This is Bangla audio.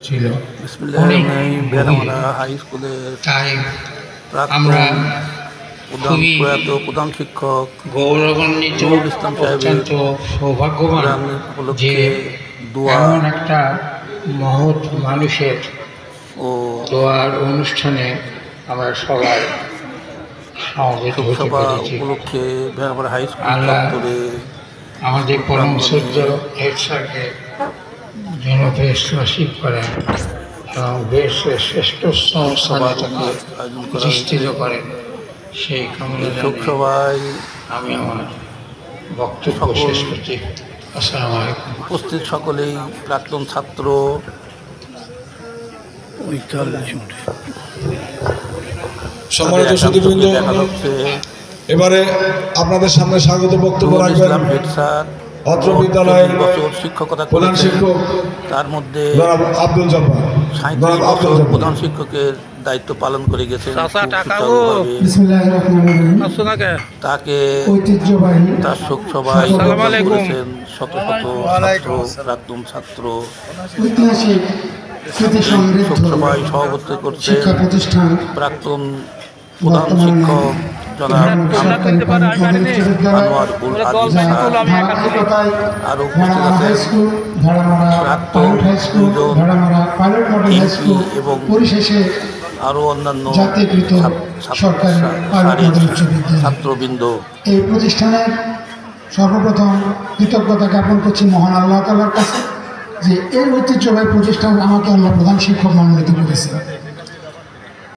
ছিল বিসমিল্লাহির রহমানির রহিম। হাই স্কুলের তাই আমরা খুবই প্রধান শিক্ষক গৌরবান্বিত, নুরুল ইসলাম সাহেবের অত্যন্ত সৌভাগ্যবান কোরআন যে উপলক্ষে দোয়া এমন একটা মহৎ মানুষের ও দোয়ার অনুষ্ঠানে আমরা সবাই সমবেত হতে শোকসভা পেরেছি। উপলক্ষে ভেড়ামারা হাই স্কুল আল্লাহ চত্বরে আমাদের পরম শ্রদ্ধ হেড স্যারকে যেন বেশ নসিব করেন এবং বেশ শ্রেষ্ঠ স্থানে তাকে প্রতিষ্ঠিত করেন, সেই কামনা জানিয়ে শোকসভায় আমি আমার বক্তব্য শেষ করছি। আসসালামু আলাইকুম। উপস্থিত সকলেই প্রাক্তন ছাত্র। সম্মানিত সুধীবৃন্দ, দেখা যাচ্ছে এবারে আপনাদের সামনে স্বাগত বক্তব্য নুরুল রাখবেন ইসলাম হেড স্যার, অত্র বিদ্যালয়ের বছর শিক্ষকতা প্রধান করেছেন। শিক্ষক তার মধ্যে জনাব আব্দুল জব্বার। 37 বছর প্রধান শিক্ষকের দায়িত্ব পালন করে গেছেন সুচারুভাবে। বিসমিল্লাহির রহমানির রহিম। তাকে ঐতিহ্যবাহী তার শোক সভায় করেছেন শত শত ছাত্র, প্রাক্তন ছাত্র। ঐতিহাসিক স্মৃতি সমৃদ্ধ শোক সভায় সভাপতিত্ব করছেন শিক্ষা প্রতিষ্ঠান প্রাক্তন প্রধান বর্তমানে শিক্ষক জনাব সরকারি প্রাথমিক বিশ্ববিদ্যালয় আনোয়ারুল আদিল স্যার। ধারাবাহিকতায় আরও উপস্থিত ভেড়ামারা হাই আছেন স্কুল, ভেড়ামারা প্রাক্তন পাইলট হাই স্কুল, দুজন Bheramara pilot model high school, এবং পরিশেষে আরও অন্যান্য জাতীয়কৃত সরকারি পাইলট মডেল উচ্চ বিদ্যালয়। ছাত্রবৃন্দ। এই প্রতিষ্ঠানের সর্বপ্রথম কৃতজ্ঞতা জ্ঞাপন করছি মহান আল্লাহ তাআলার কাছে যে এই ঐতিহ্যবাহী প্রতিষ্ঠান আমাকে আল্লাহ প্রধান শিক্ষক মনোনীত করেছে।